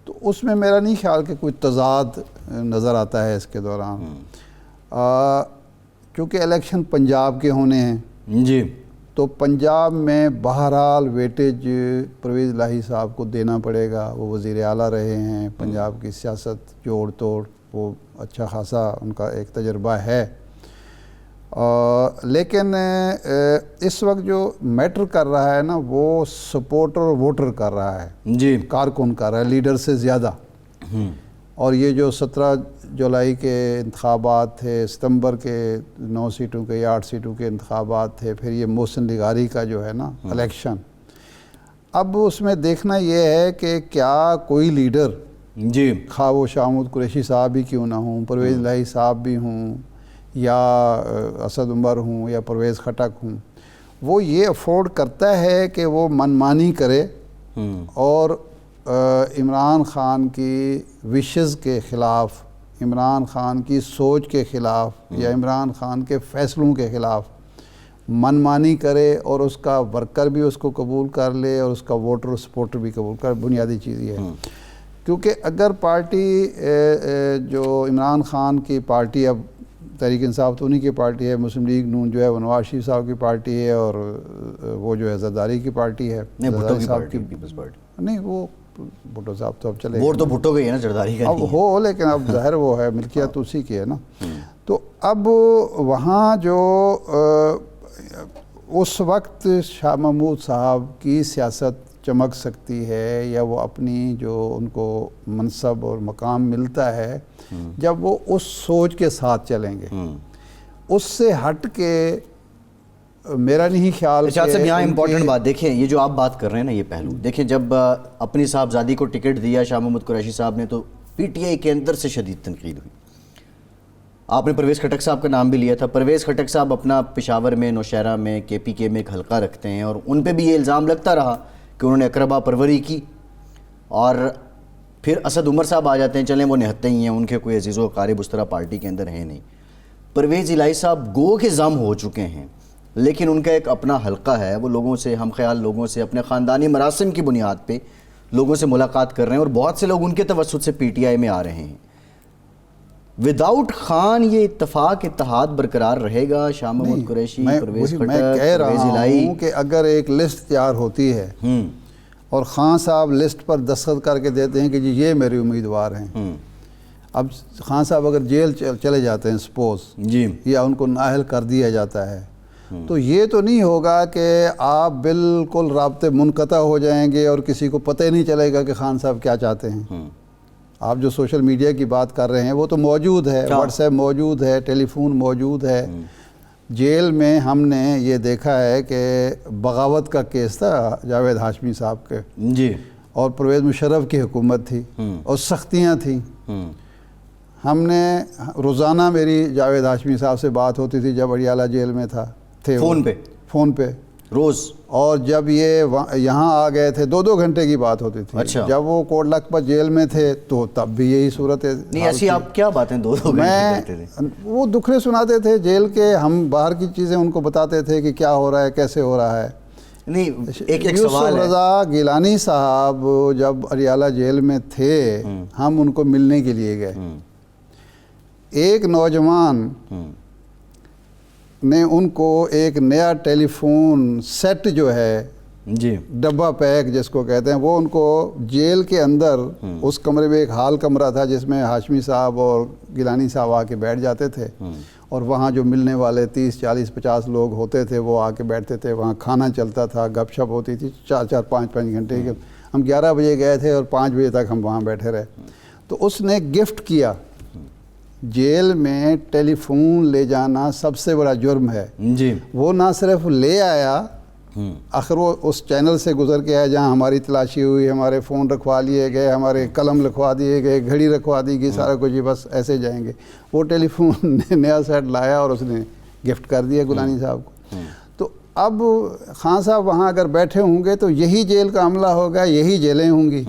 تو اس میں میرا نہیں خیال کہ کوئی تضاد نظر آتا ہے اس کے دوران، چونکہ الیکشن پنجاب کے ہونے ہیں. جی، تو پنجاب میں بہرحال ویٹیج پرویز الہی صاحب کو دینا پڑے گا. وہ وزیر اعلیٰ رہے ہیں، پنجاب کی سیاست جوڑ توڑ وہ اچھا خاصا ان کا ایک تجربہ ہے. لیکن اس وقت جو میٹر کر رہا ہے نا وہ سپورٹر اور ووٹر کر رہا ہے، جی، کارکن کر رہا ہے، لیڈر سے زیادہ. اور یہ جو 17 جولائی کے انتخابات تھے، ستمبر کے 9 سیٹوں کے یا 8 سیٹوں کے انتخابات تھے، پھر یہ محسن لغاری کا جو ہے نا الیکشن، اب اس میں دیکھنا یہ ہے کہ کیا کوئی لیڈر، جی، خواہ وہ شاہ محمود قریشی صاحب بھی کیوں نہ ہوں، پرویز الہی صاحب بھی ہوں، یا اسد عمر ہوں، یا پرویز خٹک ہوں، وہ یہ افورڈ کرتا ہے کہ وہ منمانی کرے اور عمران خان کی وشز کے خلاف، عمران خان کی سوچ کے خلاف، یا عمران خان کے فیصلوں کے خلاف منمانی کرے، اور اس کا ورکر بھی اس کو قبول کر لے اور اس کا ووٹر سپورٹر بھی قبول کر. بنیادی چیز یہ ہے، کیونکہ اگر پارٹی جو عمران خان کی پارٹی، اب تحریک انصاف تو انہی کی پارٹی ہے، مسلم لیگ نون جو ہے وہ نواز شریف صاحب کی پارٹی ہے، اور وہ جو ہے زرداری کی پارٹی ہے، نہیں وہ بھٹو صاحب تو اب چلے ووٹ تو بھٹو گئی ہے نا، زرداری کا اب ہو، لیکن اب ظاہر وہ ہے ملکیت اسی کی ہے نا. تو اب وہاں جو اس وقت شاہ محمود صاحب کی سیاست چمک سکتی ہے، یا وہ اپنی جو ان کو منصب اور مقام ملتا ہے جب وہ اس سوچ کے ساتھ چلیں گے. اس سے ہٹ کے میرا نہیں خیال. ارشاد صاحب یہاں امپورٹنٹ بات دیکھیں، یہ جو آپ بات کر رہے ہیں نا یہ پہلو دیکھیں، جب اپنی صاحبزادی کو ٹکٹ دیا شاہ محمود قریشی صاحب نے تو پی ٹی آئی کے اندر سے شدید تنقید ہوئی. آپ نے پرویز خٹک صاحب کا نام بھی لیا تھا. پرویز خٹک صاحب اپنا پشاور میں، نوشہرہ میں، کے پی کے میں ایک حلقہ رکھتے ہیں، اور ان پہ بھی یہ الزام لگتا رہا کہ انہوں نے اقربا پروری کی. اور پھر اسد عمر صاحب آ جاتے ہیں، چلیں وہ نہتے ہی ہیں، ان کے کوئی عزیز و اقارب اس طرح پارٹی کے اندر ہیں نہیں. پرویز الہی صاحب گو کے ضم ہو چکے ہیں، لیکن ان کا ایک اپنا حلقہ ہے، وہ لوگوں سے، ہم خیال لوگوں سے اپنے خاندانی مراسم کی بنیاد پہ لوگوں سے ملاقات کر رہے ہیں اور بہت سے لوگ ان کے توسط سے پی ٹی آئی میں آ رہے ہیں. وداؤٹ خان یہ اتفاق اتحاد برقرار رہے گا؟ شاہ محمود قریشی، پرویز کھٹک، میں کہہ رہا ہوں کہ اگر ایک لسٹ تیار ہوتی ہے اور خان صاحب لسٹ پر دستخط کر کے دیتے ہیں کہ جی یہ میرے امیدوار ہیں، اب خان صاحب اگر جیل چلے جاتے ہیں سپوز جی، یا ان کو نااہل کر دیا جاتا ہے، تو یہ تو نہیں ہوگا کہ آپ بالکل رابطے منقطع ہو جائیں گے اور کسی کو پتہ ہی نہیں چلے گا کہ خان صاحب کیا چاہتے ہیں. آپ جو سوشل میڈیا کی بات کر رہے ہیں وہ تو موجود ہے، واٹس ایپ موجود ہے، ٹیلی فون موجود ہے. جیل میں ہم نے یہ دیکھا ہے کہ بغاوت کا کیس تھا جاوید ہاشمی صاحب کے، جی، اور پرویز مشرف کی حکومت تھی اور سختیاں تھیں. ہم نے روزانہ میری جاوید ہاشمی صاحب سے بات ہوتی تھی جب اڈیالہ جیل میں تھے، فون پہ روز. اور جب یہ یہاں آ گئے تھے 2 گھنٹے کی بات ہوتی تھی. اچھا. جب وہ کوٹ لکھپت جیل میں تھے تو تب بھی یہی صورت ہے. نہیں ایسی آپ کیا باتیں 2 گھنٹے کرتے تھے؟ وہ دکھڑے سناتے تھے جیل کے، ہم باہر کی چیزیں ان کو بتاتے تھے کہ کیا ہو رہا ہے، کیسے ہو رہا ہے. نہیں ایک سوال ہے، رضا گیلانی صاحب جب اڈیالہ جیل میں تھے ہم ان کو ملنے کے لیے گئے. ایک نوجوان نے ان کو ایک نیا ٹیلی فون سیٹ جو ہے، جی، ڈبہ پیک جس کو کہتے ہیں، وہ ان کو جیل کے اندر اس کمرے میں ایک ہال کمرہ تھا جس میں ہاشمی صاحب اور گیلانی صاحب آ کے بیٹھ جاتے تھے، اور وہاں جو ملنے والے 30 40 50 لوگ ہوتے تھے وہ آ کے بیٹھتے تھے. وہاں کھانا چلتا تھا، گپ شپ ہوتی تھی 4 5 گھنٹے کے. ہم 11 بجے گئے تھے اور 5 بجے تک ہم وہاں بیٹھے رہے. تو اس نے گفٹ کیا. جیل میں ٹیلی فون لے جانا سب سے بڑا جرم ہے. جی، وہ نہ صرف لے آیا، آخر وہ اس چینل سے گزر کے آیا جہاں ہماری تلاشی ہوئی، ہمارے فون رکھوا لیے گئے، ہمارے قلم لکھوا دیے گئے، گھڑی رکھوا دی گئی، سارا کچھ. بس ایسے جائیں گے. وہ ٹیلی فون نیا سیٹ لایا اور اس نے گفٹ کر دیا گیلانی صاحب کو. تو اب خان صاحب وہاں اگر بیٹھے ہوں گے تو یہی جیل کا عملہ ہوگا، یہی جیلیں ہوں گی.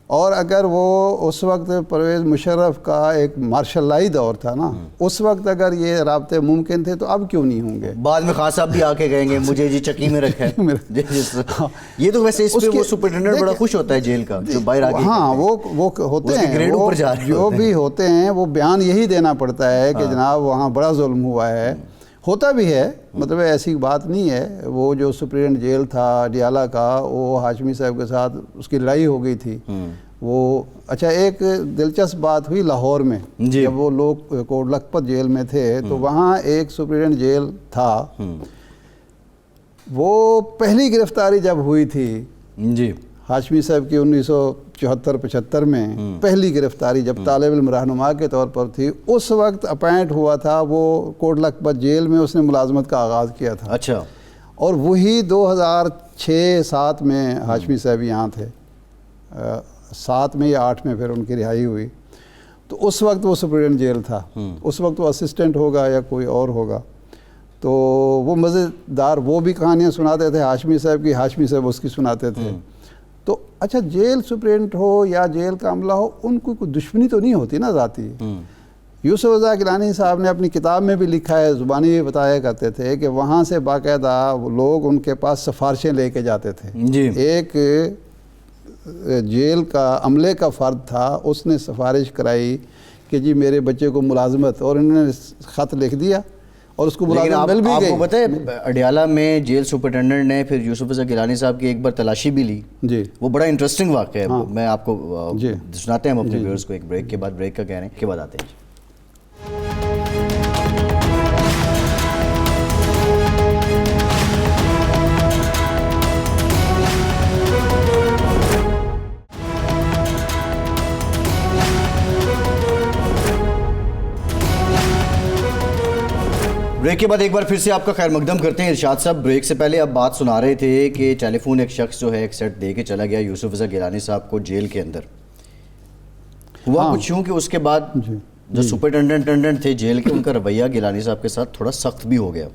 اور اگر وہ اس وقت پرویز مشرف کا ایک مارشل لائی دور تھا نا، اس وقت اگر یہ رابطے ممکن تھے تو اب کیوں نہیں ہوں گے؟ بعد میں خان صاحب بھی آ کے کہیں گے مجھے جی چکی میں رکھا ہے. یہ تو ویسے اس پہ وہ سپرنٹینڈنٹ بڑا خوش ہوتا ہے جیل کا جو باہر آ کے. ہاں وہ ہوتے ہیں، جو بھی ہوتے ہیں وہ بیان یہی دینا پڑتا ہے کہ جناب وہاں بڑا ظلم ہوا ہے. ہوتا بھی ہے، مطلب ایسی بات نہیں ہے. وہ جو سپرنٹینڈنٹ جیل تھا اڈیالہ کا، وہ ہاشمی صاحب کے ساتھ اس کی لڑائی ہو گئی تھی. وہ اچھا ایک دلچسپ بات ہوئی لاہور میں، جب وہ لوگ کوٹ لکھپت جیل میں تھے تو وہاں ایک سپرنٹینڈنٹ جیل تھا. وہ پہلی گرفتاری جب ہوئی تھی جی ہاشمی صاحب کی 1974-75 میں پہلی گرفتاری جب طالب علم رہنما کے طور پر تھی، اس وقت اپائنٹ ہوا تھا وہ کوٹ لکھپت جیل میں، اس نے ملازمت کا آغاز کیا تھا. اچھا. اور وہی 2006-7 میں ہاشمی صاحب یہاں تھے، 7 میں یا 8 میں پھر ان کی رہائی ہوئی. تو اس وقت وہ سپرنٹینڈنٹ جیل تھا. اس وقت وہ اسسٹنٹ ہوگا یا کوئی اور ہوگا. تو وہ مزیدار وہ بھی کہانیاں سناتے تھے ہاشمی صاحب کی، ہاشمی صاحب اس کی سناتے تھے. تو اچھا جیل سپرنٹینڈنٹ ہو یا جیل کا عملہ ہو، ان کو کوئی دشمنی تو نہیں ہوتی نا ذاتی. یوسف رضا گیلانی صاحب نے اپنی کتاب میں بھی لکھا ہے، زبانی بھی بتایا کرتے تھے کہ وہاں سے باقاعدہ لوگ ان کے پاس سفارشیں لے کے جاتے تھے. ایک جیل کا عملے کا فرد تھا، اس نے سفارش کرائی کہ جی میرے بچے کو ملازمت، اور انہوں نے خط لکھ دیا اور اس کو ملازمت مل بھی گئی. آپ کو پتہ ہے اڈیالہ میں جیل سپرنٹینڈنٹ نے پھر یوسف رضا گیلانی صاحب کی ایک بار تلاشی بھی لی. جی وہ بڑا انٹرسٹنگ واقعہ ہے. میں آپ کو سناتے ہیں اپنے ویورز کو ایک بریک کے بعد. بریک کا کہہ رہے ہیں کے بعد آتے ہیں. بریک کے بعد ایک بار پھر سے آپ کا خیر مقدم کرتے ہیں. ارشاد صاحب بریک سے پہلے آپ بات سنا رہے تھے کہ ٹیلی فون ایک شخص جو ہے ایک سیٹ دے کے چلا گیا یوسف رضا گیلانی صاحب کو جیل کے اندر. ہوا کچھ یوں کہ اس کے بعد جو سپرنٹینڈنٹ تھے جیل کے، ان کا رویہ گیلانی صاحب کے ساتھ تھوڑا سخت بھی ہو گیا.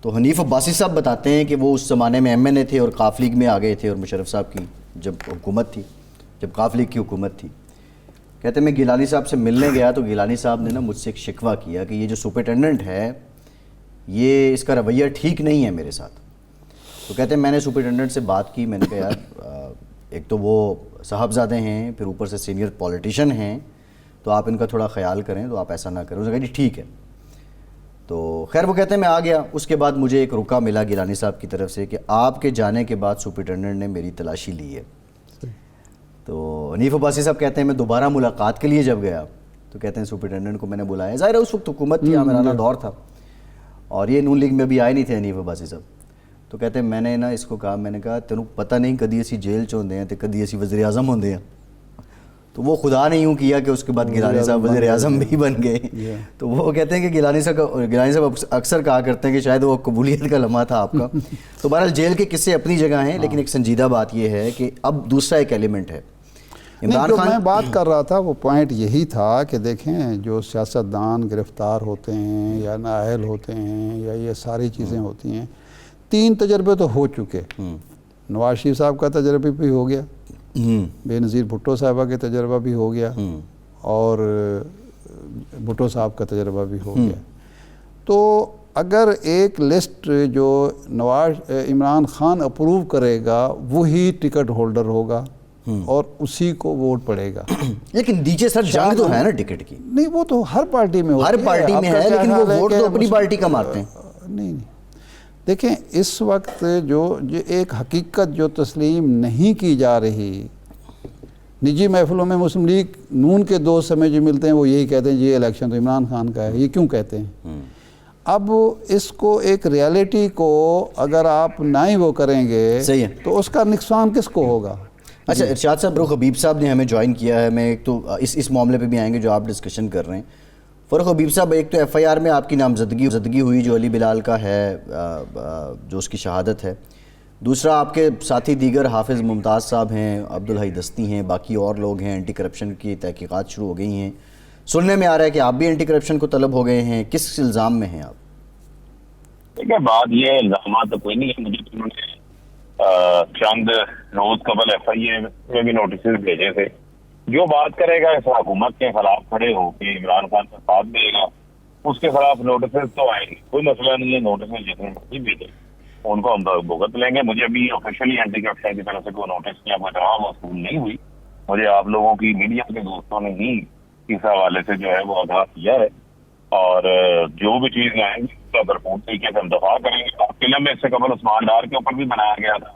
تو حنیف عباسی صاحب بتاتے ہیں کہ وہ اس زمانے میں ایم این اے تھے اور قاف لیگ میں آ گئے تھے، اور مشرف صاحب کی جب حکومت تھی، جب قاف لیگ کی حکومت تھی. کہتے ہیں میں گیلانی صاحب سے ملنے گیا تو گیلانی صاحب نے نا مجھ سے ایک شکوہ کیا کہ یہ جو سپرنٹینڈنٹ ہے یہ اس کا رویہ ٹھیک نہیں ہے میرے ساتھ. تو کہتے ہیں میں نے سپرنٹینڈنٹ سے بات کی، میں نے کہا یار ایک تو وہ صاحبزادے ہیں، پھر اوپر سے سینئر پولیٹیشین ہیں، تو آپ ان کا تھوڑا خیال کریں، تو آپ ایسا نہ کریں. اس نے کہا جی ٹھیک ہے. تو خیر وہ کہتے ہیں میں آ گیا. اس کے بعد مجھے ایک رکا ملا گیلانی صاحب کی طرف سے کہ آپ کے جانے کے بعد سپرنٹینڈنٹ نے میری تلاشی لی ہے. تو حنیف عباسی صاحب کہتے ہیں میں دوبارہ ملاقات کے لیے جب گیا تو کہتے ہیں سپرنٹینڈنٹ کو میں نے بلایا. ظاہر ہے اس وقت حکومت تھی، عامرانہ دور تھا، اور یہ نون لیگ میں بھی آئے نہیں تھے حنیف عباسی صاحب. تو کہتے ہیں میں نے نا اس کو کہا، میں نے کہا تینوں پتہ نہیں کدی اسی جیل چ ہوندے ہیں تے کدی اسی وزیر اعظم ہوندے ہیں. تو وہ خدا نے یوں کیا کہ اس کے بعد گیلانی صاحب وزیر اعظم بھی بن گئے. تو وہ کہتے ہیں کہ گیلانی صاحب اکثر کہا کرتے ہیں کہ شاید وہ قبولیت کا لمحہ تھا آپ کا. تو بہرحال جیل کے قصے اپنی جگہ ہیں، لیکن ایک سنجیدہ بات یہ ہے کہ اب دوسرا ایک ایلیمنٹ ہے. عمران خان میں بات کر رہا تھا وہ پوائنٹ یہی تھا کہ دیکھیں جو سیاستدان گرفتار ہوتے ہیں یا نااہل ہوتے ہیں یا یہ ساری چیزیں ہوتی ہیں، 3 تجربے تو ہو چکے. نواز شریف صاحب کا تجربہ بھی ہو گیا، بے نظیر بھٹو صاحبہ کے تجربہ بھی ہو گیا، اور بھٹو صاحب کا تجربہ بھی ہو گیا. تو اگر ایک لسٹ جو عمران خان اپروو کرے گا وہی ٹکٹ ہولڈر ہوگا اور اسی کو ووٹ پڑے گا. لیکن دیجئے سر جنگ تو ہے نا ٹکٹ کی. نہیں وہ تو ہر پارٹی میں ہوتی ہے، ہر پارٹی میں ہے، لیکن وہ ووٹ تو اپنی پارٹی کا مارتے ہیں. نہیں دیکھیں اس وقت جو ایک حقیقت جو تسلیم نہیں کی جا رہی، نجی محفلوں میں مسلم لیگ نون کے دوست ہمیں جو ملتے ہیں وہ یہی کہتے ہیں یہ الیکشن تو عمران خان کا ہے. یہ کیوں کہتے ہیں؟ اب اس کو ایک ریالٹی کو اگر آپ نہ ہی وہ کریں گے تو اس کا نقصان کس کو ہوگا؟ اچھا ارشاد صاحب، فروخ حبیب صاحب نے ہمیں جوائن کیا ہے. میں ایک تو اس معاملے پہ بھی آئیں گے جو آپ ڈسکشن کر رہے ہیں. فروخ حبیب صاحب، ایک تو ایف آئی آر میں آپ کی نامزدگی ہوئی جو علی بلال کا ہے، جو اس کی شہادت ہے. دوسرا آپ کے ساتھی دیگر حافظ ممتاز صاحب ہیں، عبدالحی دستی ہیں، باقی اور لوگ ہیں. اینٹی کرپشن کی تحقیقات شروع ہو گئی ہیں. سننے میں آ رہا ہے کہ آپ بھی اینٹی کرپشن کو طلب ہو گئے ہیں. کس الزام میں ہیں آپ؟ دیکھیں بات یہ ہے، الزامات تو کوئی نہیں ہے. مجھے انہوں نے چند روز قبل ایف آئی اے میں بھی نوٹسز بھیجے تھے. جو بات کرے گا اس حکومت کے خلاف کھڑے ہو کے عمران خان کا ساتھ دے گا، اس کے خلاف نوٹسز تو آئیں گے، کوئی مسئلہ نہیں ہے. نوٹسز جتنے مرضی بھیجے ان کو ہم بھگت لیں گے. مجھے ابھی آفیشلی اینٹی کرپشن کی طرف سے کوئی نوٹس یا کوئی جواب موصول نہیں ہوئی. مجھے آپ لوگوں کی میڈیا کے دوستوں نے ہی اس حوالے سے جو ہے وہ آگاہ کیا ہے، اور جو بھی چیز لائیں گے اس کا بھرپور طریقے سے ہم دفاع کریں گے. آپ فلم میں اس سے قبل عثمان ڈار کے اوپر بھی بنایا گیا تھا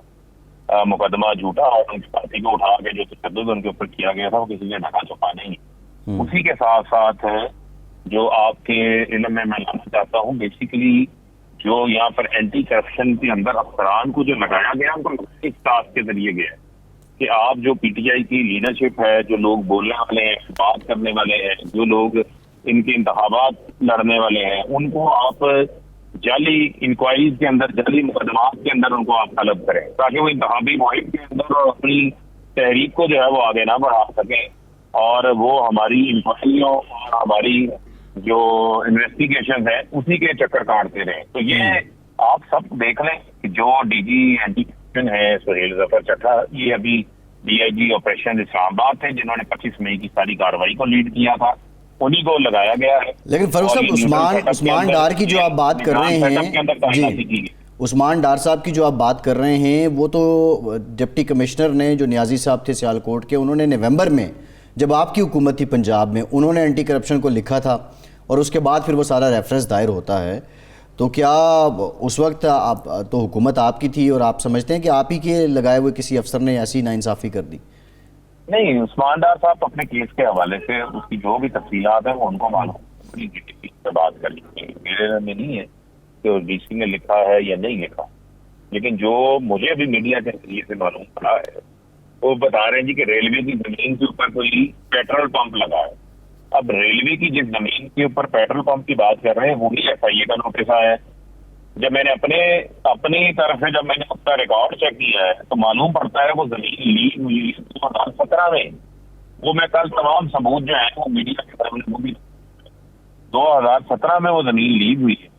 مقدمہ جھوٹا، اور ان کی پارٹی کو اٹھا کے جو تشدد ان کے اوپر کیا گیا تھا وہ کسی نے ڈھکا چھپا نہیں. اسی کے ساتھ ساتھ جو آپ کے علم میں لانا چاہتا ہوں، بیسیکلی جو یہاں پر اینٹی کرپشن کے اندر افسران کو جو لگایا گیا ان کو ایک ٹاسک کے ذریعے گیا کہ آپ جو پی ٹی آئی کی لیڈرشپ ہے، جو لوگ بولنے والے ہیں، بات کرنے والے ہیں، جو لوگ ان کے انتخابات لڑنے والے ہیں، ان کو آپ جعلی انکوائریز کے اندر، جعلی مقدمات کے اندر ان کو آپ طلب کریں تاکہ وہ انتخابی مہم کے اندر اپنی تحریک کو جو ہے وہ آگے نہ بڑھا سکیں، اور وہ ہماری انکوائریوں اور ہماری جو انویسٹیگیشن ہے اسی کے چکر کاٹتے رہے. تو یہ آپ سب دیکھ لیں کہ جو ڈی جی اینٹی کرپشن ہے سہیل ظفر چٹھا، یہ ابھی ڈی آئی جی آپریشن اسلام آباد تھے جنہوں نے 25 مئی کی ساری کارروائی کو لیڈ کیا تھا، انہی کو لگایا گیا ہے. لیکن فاروق صاحب عثمان ڈار کی جو آپ بات کر رہے ہیں، جی عثمان ڈار صاحب کی جو آپ بات کر رہے ہیں، وہ تو ڈپٹی کمشنر نے جو نیازی صاحب تھے سیالکوٹ کے، انہوں نے نومبر میں جب آپ کی حکومت تھی پنجاب میں، انہوں نے اینٹی کرپشن کو لکھا تھا اور اس کے بعد پھر وہ سارا ریفرنس دائر ہوتا ہے. تو کیا اس وقت تو حکومت آپ کی تھی اور آپ سمجھتے ہیں کہ آپ ہی کے لگائے ہوئے کسی افسر نے ایسی ناانصافی کر دی؟ نہیں، عثمان ڈار صاحب اپنے کیس کے حوالے سے اس کی جو بھی تفصیلات ہیں وہ ان کو معلوم، اپنی سے بات کر لیجیے. میرے میں نہیں ہے کہ ڈی سی نے لکھا ہے یا نہیں لکھا، لیکن جو مجھے ابھی میڈیا کے ذریعے سے معلوم پڑا ہے وہ بتا رہے ہیں جی کہ ریلوے کی زمین کے اوپر کوئی پیٹرول پمپ لگا ہے. اب ریلوے کی جس زمین کے اوپر پیٹرول پمپ کی بات کر رہے ہیں وہی ایف آئی اے کا نوٹس آیا ہے. جب میں نے اپنی طرف سے جب میں نے اپنا ریکارڈ چیک کیا ہے تو معلوم پڑتا ہے وہ زمین لی ہوئی 2017 میں. وہ میں کل تمام ثبوت جو ہیں وہ میڈیا کے سامنے وہ بھی 2017 میں وہ زمین لی ہوئی ہے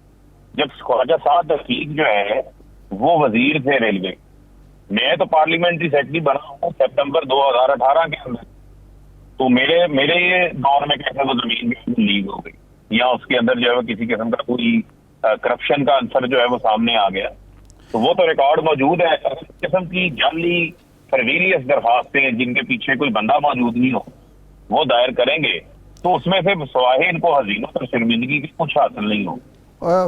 جب خواجہ سعد رفیق جو ہے وہ وزیر تھے ریلوے. میں تو پارلیمنٹری سیکرٹری بنا ہوں سپتمبر 2018 کے اندر. تو میرے دور میں کیسے وہ زمین لیگ ہو گئی یا اس کے اندر جو ہے وہ کسی قسم کا کوئی کرپشن کا عنصر جو ہے وہ سامنے آ گیا. تو وہ تو ریکارڈ موجود ہے. اس قسم کی جعلی پرویلیس درخواستیں جن کے پیچھے کوئی بندہ موجود نہیں ہو وہ دائر کریں گے تو اس میں سے سوائے ان کو حزینوں پر شرمندگی کی کچھ حاصل نہیں ہو.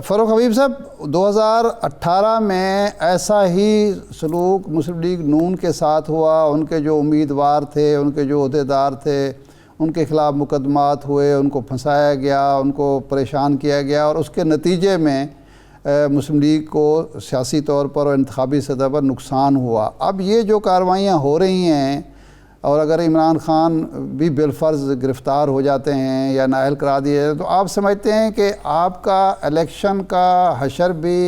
فاروق حبیب صاحب 2018 میں ایسا ہی سلوک مسلم لیگ نون کے ساتھ ہوا. ان کے جو امیدوار تھے، ان کے جو عہدیدار تھے، ان کے خلاف مقدمات ہوئے، ان کو پھنسایا گیا، ان کو پریشان کیا گیا، اور اس کے نتیجے میں مسلم لیگ کو سیاسی طور پر اور انتخابی سطح پر نقصان ہوا. اب یہ جو کارروائیاں ہو رہی ہیں، اور اگر عمران خان بھی بالفرض گرفتار ہو جاتے ہیں یا نااہل کرا دیے جائیں تو آپ سمجھتے ہیں کہ آپ کا الیکشن کا حشر بھی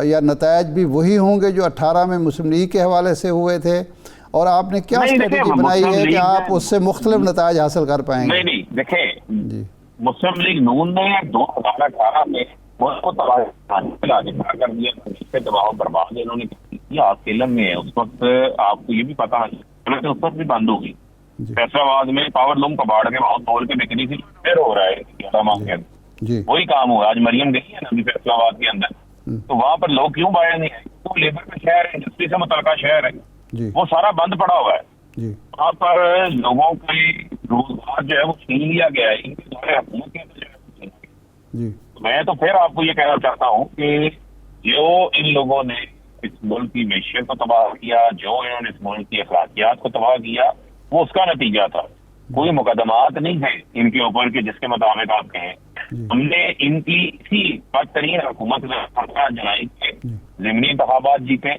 یا نتائج بھی وہی ہوں گے جو 18 میں مسلم لیگ کے حوالے سے ہوئے تھے؟ اور آپ نے کیا اسٹریٹجی بنائی ہے کہ آپ اس سے مختلف نتائج حاصل کر پائیں گے؟ نہیں دیکھیں، مسلم لیگ نون نے 2018 میں ملک کو تباہ کر دیا، تباہ و برباد انہوں نے کیا. آپ کے علم میں ہے اس وقت، آپ کو یہ بھی پتا ہے اس وقت بھی بند ہو گئی. فیصلہ آباد میں پاور لوم کباڑ کے بہت توڑ کے بکنی سے پھر ہو رہا ہے 11 ماہ کے اندر. وہی کام ہوا. آج مریم گئی ہے نا ابھی فیصلہ آباد کے اندر، تو وہاں پر لوگ کیوں باہر نہیں آئے؟ تو لیبر کا شہر ہے، انڈسٹری سے متعلقہ شہر ہے، وہ سارا بند پڑا ہوا ہے. وہاں پر لوگوں کے روزگار جو ہے وہ چھین لیا گیا ہے ان کے دوارے حکومت کے اندر. میں تو پھر آپ کو یہ کہنا چاہتا ہوں کہ جو ان لوگوں نے اس ملک کی معیشت کو تباہ کیا، جو انہوں نے اس ملک کی اخلاقیات کو تباہ کیا، وہ اس کا نتیجہ تھا. کوئی مقدمات نہیں ہے ان کے اوپر کہ جس کے مطابق آپ کہیں. ہم نے ان کی اسی بدترین حکومت میں جنائی کے ضمنی انتخابات جیتے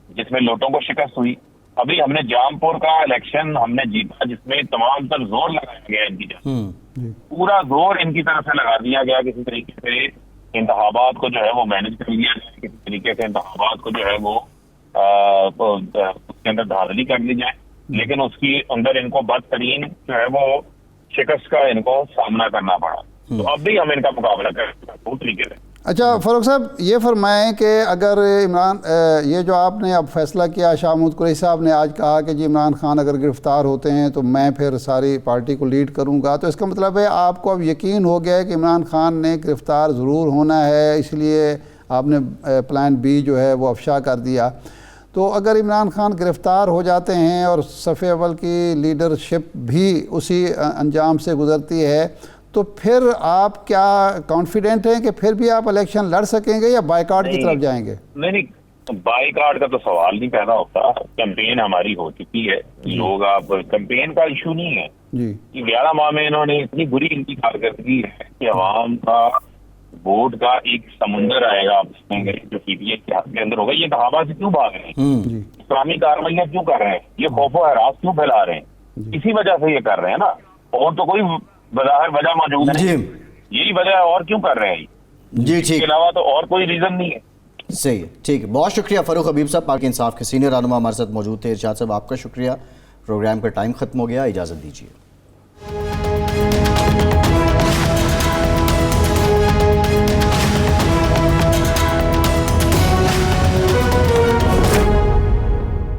جس میں لوٹوں کو شکست ہوئی. ابھی ہم نے جام پور کا الیکشن ہم نے جیتا جس میں تمام تر زور لگایا گیا ان کی جانب، پورا زور ان کی طرف سے لگا دیا گیا کسی طریقے سے انتخابات کو جو ہے وہ مینج کر لیا جائے، کسی طریقے سے انتخابات کو جو ہے وہ اس کے اندر دھاندلی کر لی جائے. لیکن اس کی اندر ان کو بدترین جو ہے وہ شکست کا ان کو سامنا کرنا پڑا. تو اب بھی ہم ان کا مقابلہ کریں بہت طریقے سے. اچھا فاروق صاحب، یہ فرمائیں کہ اگر عمران یہ جو آپ نے اب فیصلہ کیا، شاہ محمود قریشی صاحب نے آج کہا کہ جی عمران خان اگر گرفتار ہوتے ہیں تو میں پھر ساری پارٹی کو لیڈ کروں گا، تو اس کا مطلب ہے آپ کو اب یقین ہو گیا ہے کہ عمران خان نے گرفتار ضرور ہونا ہے، اس لیے آپ نے پلان بی جو ہے وہ افشا کر دیا. تو اگر عمران خان گرفتار ہو جاتے ہیں اور صف اول کی لیڈرشپ بھی اسی انجام سے گزرتی ہے، تو پھر آپ کیا کانفیڈنٹ ہیں کہ پھر بھی آپ الیکشن لڑ سکیں گے یا بائیکاٹ کی طرف جائیں گے؟ نہیں، بائیکاٹ کا تو سوال نہیں پیدا ہوتا. کیمپین ہماری ہو چکی ہے. لوگ آپ کیمپین کا ایشو نہیں ہے کہ 11 ماہ میں انہوں نے اتنی بری ان کی کارکردگی ہے کہ عوام کا ووٹ کا ایک سمندر آئے گا جو پی پی اے کے حق کے اندر ہوگا. یہ انتخابات سے کیوں بھاگ رہے ہیں؟ اسلامی کارروائیاں کیوں کر رہے ہیں؟ یہ خوف و ہراس کیوں پھیلا رہے ہیں؟ اسی وجہ سے یہ کر رہے ہیں نا. اور تو کوئی بظاہر وجہ موجود ہے، یہی وجہ ہے. اور کیوں کر رہے ہیں جی؟ ٹھیک، اس کے علاوہ تو اور کوئی ریزن نہیں ہے. صحیح ہے، ٹھیک ہے. بہت شکریہ فاروق حبیب صاحب، پاک انصاف کے سینئر رہنما ہمارے ساتھ موجود تھے. ارشاد صاحب آپ کا شکریہ. پروگرام کا ٹائم ختم ہو گیا، اجازت دیجیے.